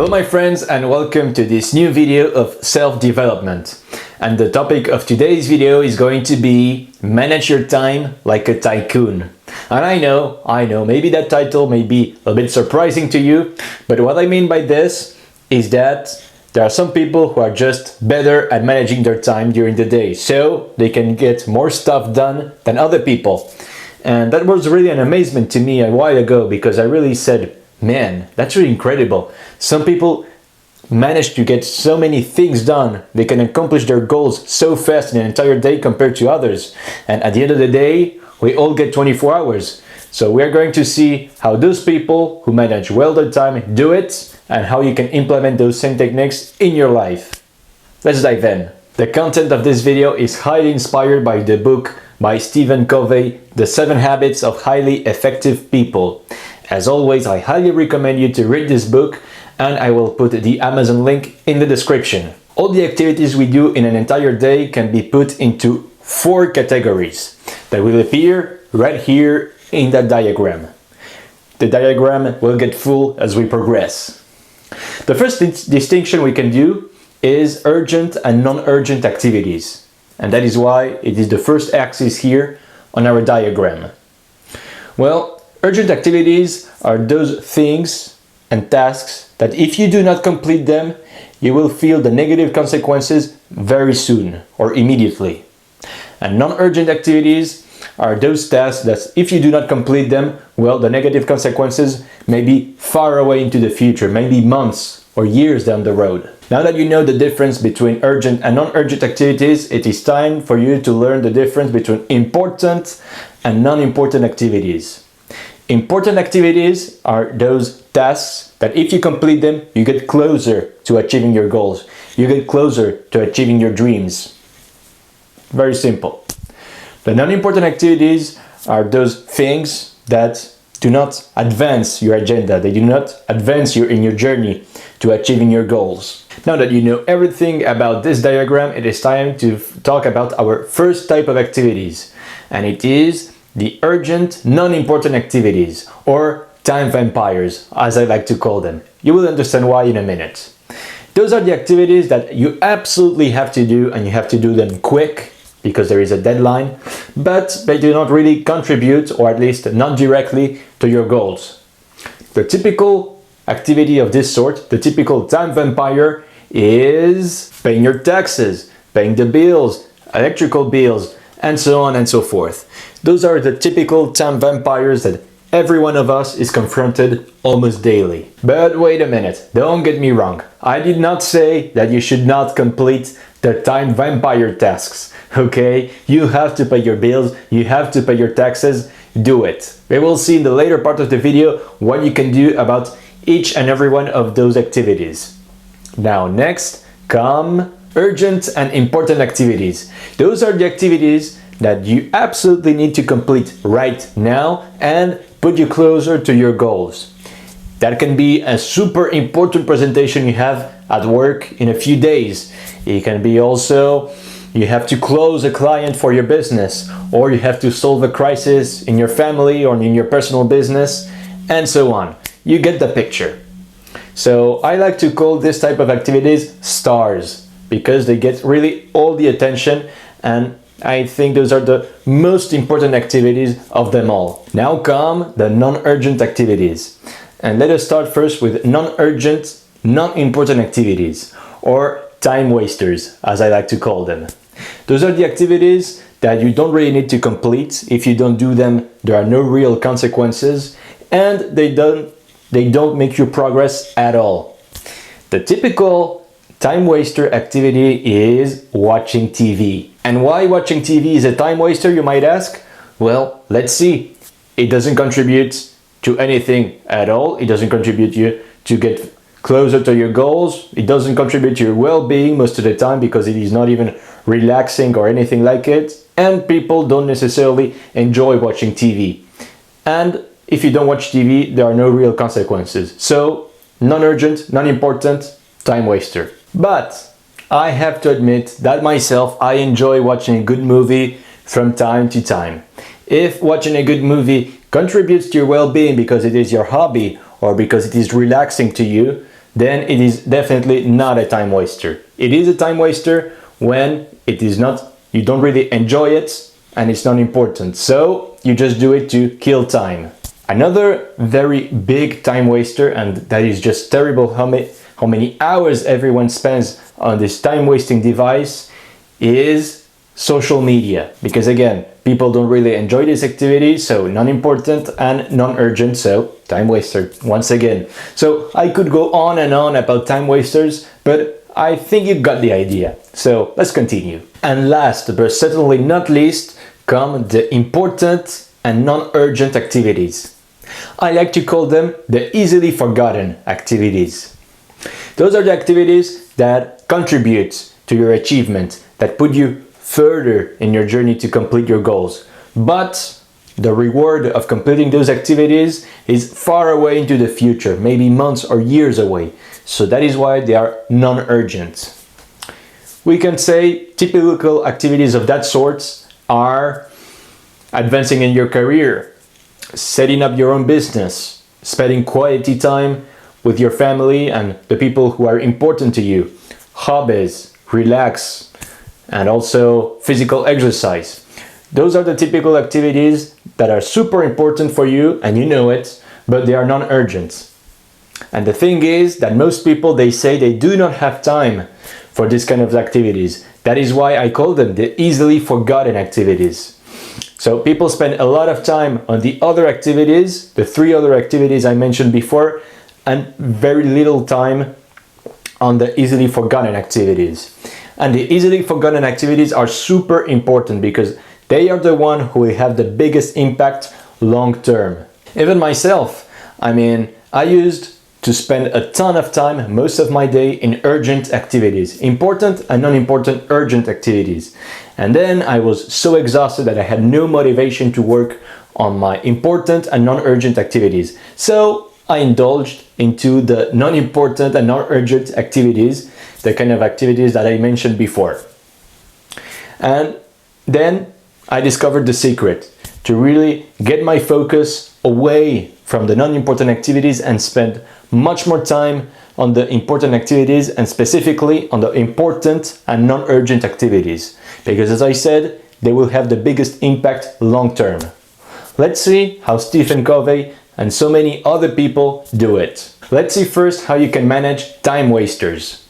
Hello my friends and welcome to this new video of self-development. And the topic of today's video is going to be manage your time like a tycoon. And I know, maybe that title may be a bit surprising to you, but what I mean by this is that there are some people who are just better at managing their time during the day, so they can get more stuff done than other people. And that was really an amazement to me a while ago, because I really said, man, that's really incredible. Some people manage to get so many things done. They can accomplish their goals so fast in an entire day compared to others. And at the end of the day, we all get 24 hours. So we are going to see how those people who manage well their time do it, and how you can implement those same techniques in your life. Let's dive in. The content of this video is highly inspired by the book by Stephen Covey, The 7 Habits of Highly Effective People. As always, I highly recommend you to read this book, and I will put the Amazon link in the description. All the activities we do in an entire day can be put into 4 categories that will appear right here in that diagram. The diagram will get full as we progress. The first distinction we can do is urgent and non-urgent activities, and that is why it is the first axis here on our diagram. Well, urgent activities are those things and tasks that if you do not complete them, you will feel the negative consequences very soon or immediately. And non-urgent activities are those tasks that if you do not complete them, well, the negative consequences may be far away into the future, maybe months or years down the road. Now that you know the difference between urgent and non-urgent activities, it is time for you to learn the difference between important and non-important activities. Important activities are those tasks that if you complete them, you get closer to achieving your goals. You get closer to achieving your dreams. Very simple. The non-important activities are those things that do not advance your agenda. They do not advance you in your journey to achieving your goals. Now that you know everything about this diagram, it is time to talk about our first type of activities. And it is the urgent, non-important activities, or time vampires, as I like to call them. You will understand why in a minute. Those are the activities that you absolutely have to do, and you have to do them quick because there is a deadline, but they do not really contribute, or at least not directly, to your goals. The typical activity of this sort, the typical time vampire, is paying your taxes, paying the bills, electrical bills, and so on and so forth. Those are the typical time vampires that every one of us is confronted almost daily. But wait a minute, don't get me wrong. I did not say that you should not complete the time vampire tasks, okay? You have to pay your bills, you have to pay your taxes, do it. We will see in the later part of the video what you can do about each and every one of those activities. Now next come urgent and important activities. Those are the activities that you absolutely need to complete right now and put you closer to your goals. That can be a super important presentation you have at work in a few days. It can be also you have to close a client for your business, or you have to solve a crisis in your family or in your personal business, and so on. You get the picture. So I like to call this type of activities stars, because they get really all the attention, and I think those are the most important activities of them all. Now come the non-urgent activities. And let us start first with non-urgent, non-important activities, or time wasters, as I like to call them. Those are the activities that you don't really need to complete. If you don't do them, there are no real consequences, and they don't make you progress at all. The typical time waster activity is watching TV. And why watching TV is a time waster, you might ask? Well, let's see. It doesn't contribute to anything at all. It doesn't contribute you to get closer to your goals. It doesn't contribute to your well-being most of the time, because it is not even relaxing or anything like it. And people don't necessarily enjoy watching TV. And if you don't watch TV, there are no real consequences. So, non-urgent, non-important, time waster. But I have to admit that myself, I enjoy watching a good movie from time to time. If watching a good movie contributes to your well-being because it is your hobby or because it is relaxing to you, then it is definitely not a time waster. It is a time waster when it is not, you don't really enjoy it and it's not important. So you just do it to kill time. Another very big time waster, and that is just terrible how many hours everyone spends on this time wasting device, is social media. Because again, people don't really enjoy this activity, so non-important and non-urgent, so time waster once again. So I could go on and on about time wasters, but I think you got the idea. So let's continue. And last but certainly not least come the important and non-urgent activities. I like to call them the easily forgotten activities. Those are the activities that contribute to your achievement, that put you further in your journey to complete your goals. But the reward of completing those activities is far away into the future, maybe months or years away. So that is why they are non-urgent. We can say typical activities of that sort are advancing in your career, setting up your own business, spending quality time with your family and the people who are important to you, hobbies, relax, and also physical exercise. Those are the typical activities that are super important for you and you know it, but they are non-urgent. And the thing is that most people, they say they do not have time for this kind of activities. That is why I call them the easily forgotten activities. So people spend a lot of time on the other activities, the 3 other activities I mentioned before, and very little time on the easily forgotten activities. And the easily forgotten activities are super important because they are the one who will have the biggest impact long term. Even myself, I used to spend a ton of time, most of my day, in urgent activities, important and non-important urgent activities. And then I was so exhausted that I had no motivation to work on my important and non-urgent activities. So I indulged into the non-important and non-urgent activities, the kind of activities that I mentioned before. And then I discovered the secret to really get my focus away from the non-important activities and spend much more time on the important activities, and specifically on the important and non-urgent activities. Because as I said, they will have the biggest impact long term. Let's see how Stephen Covey and so many other people do it. Let's see first how you can manage time wasters.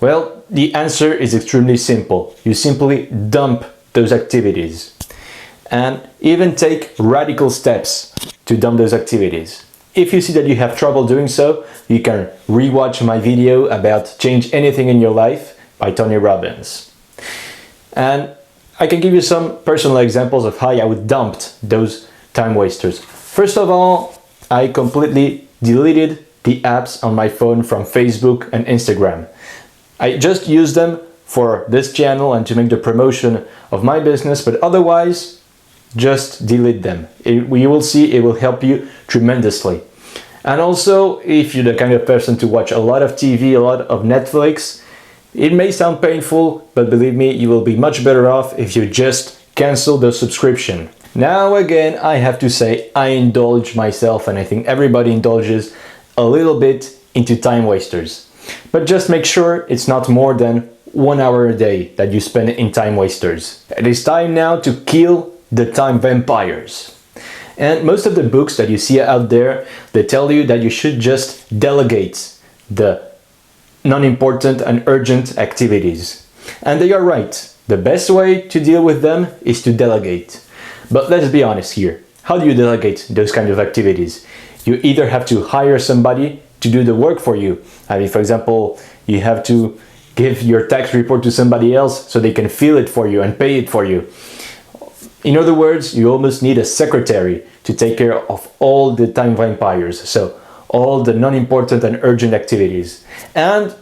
Well, the answer is extremely simple. You simply dump those activities and even take radical steps to dump those activities. If you see that you have trouble doing so, you can rewatch my video about Change Anything in Your Life by Tony Robbins. And I can give you some personal examples of how I would dump those time wasters. First of all, I completely deleted the apps on my phone from Facebook and Instagram. I just use them for this channel and to make the promotion of my business, but otherwise, just delete them. You will see it will help you tremendously. And also, if you're the kind of person to watch a lot of TV, a lot of Netflix, it may sound painful, but believe me, you will be much better off if you just cancel the subscription. Now again, I have to say I indulge myself, and I think everybody indulges a little bit into time wasters. But just make sure it's not more than 1 hour a day that you spend in time wasters. It is time now to kill the time vampires. And most of the books that you see out there, they tell you that you should just delegate the non-important and urgent activities. And they are right. The best way to deal with them is to delegate. But let's be honest here. How do you delegate those kind of activities? You either have to hire somebody to do the work for you. For example, you have to give your tax report to somebody else so they can fill it for you and pay it for you. In other words, you almost need a secretary to take care of all the time vampires, so all the non-important and urgent activities. And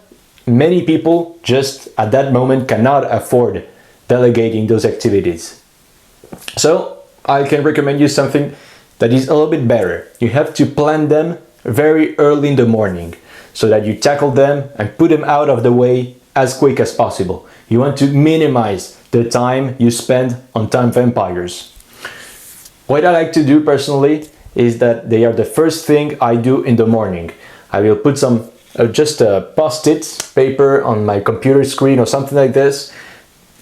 many people just at that moment cannot afford delegating those activities. So I can recommend you something that is a little bit better. You have to plan them very early in the morning so that you tackle them and put them out of the way as quick as possible. You want to minimize the time you spend on time vampires. What I like to do personally is that they are the first thing I do in the morning. I will put some just a post-it paper on my computer screen or something like this,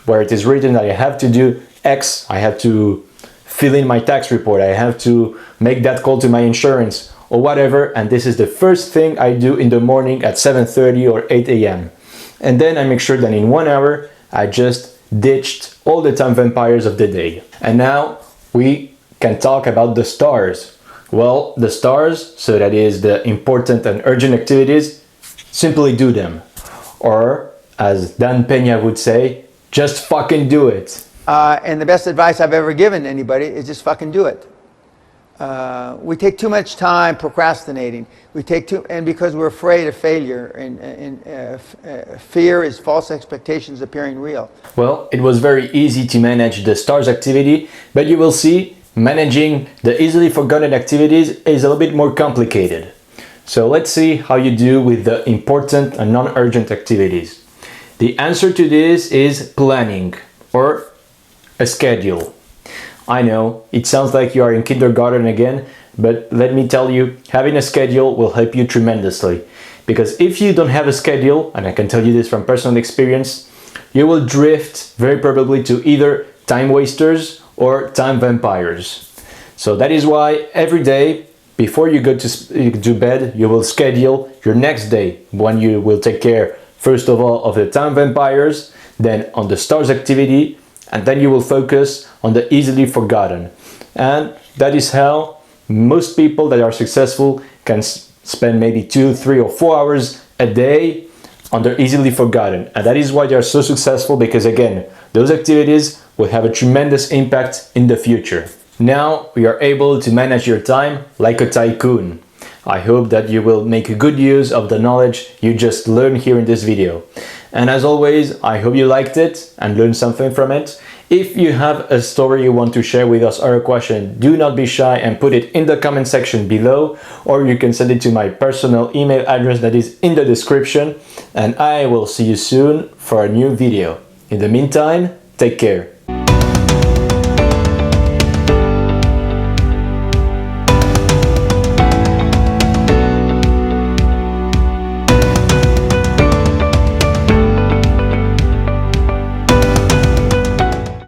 where it is written that I have to do X, I have to fill in my tax report, I have to make that call to my insurance or whatever, and this is the first thing I do in the morning at 7:30 or 8 a.m. And then I make sure that in 1 hour I just ditched all the time vampires of the day. And now we can talk about the stars. Well, the stars, so that is the important and urgent activities, simply do them. Or, as Dan Peña would say, just fucking do it. And the best advice I've ever given anybody is just fucking do it. We take too much time procrastinating. And because we're afraid of failure, and fear is false expectations appearing real. Well, it was very easy to manage the stars activity, but you will see managing the easily forgotten activities is a little bit more complicated. So let's see how you do with the important and non-urgent activities. The answer to this is planning, or a schedule. I know, it sounds like you are in kindergarten again, but let me tell you, having a schedule will help you tremendously. Because if you don't have a schedule, and I can tell you this from personal experience, you will drift very probably to either time wasters or time vampires. So that is why every day, before you go to bed, you will schedule your next day, when you will take care, first of all, of the time vampires, then on the stars activity, and then you will focus on the easily forgotten. And that is how most people that are successful can spend maybe 2, 3, or 4 hours a day on the easily forgotten. And that is why they are so successful, because again, those activities will have a tremendous impact in the future. Now we are able to manage your time like a tycoon. I hope that you will make good use of the knowledge you just learned here in this video. And as always, I hope you liked it and learned something from it. If you have a story you want to share with us or a question, do not be shy and put it in the comment section below, or you can send it to my personal email address that is in the description, and I will see you soon for a new video. In the meantime, take care.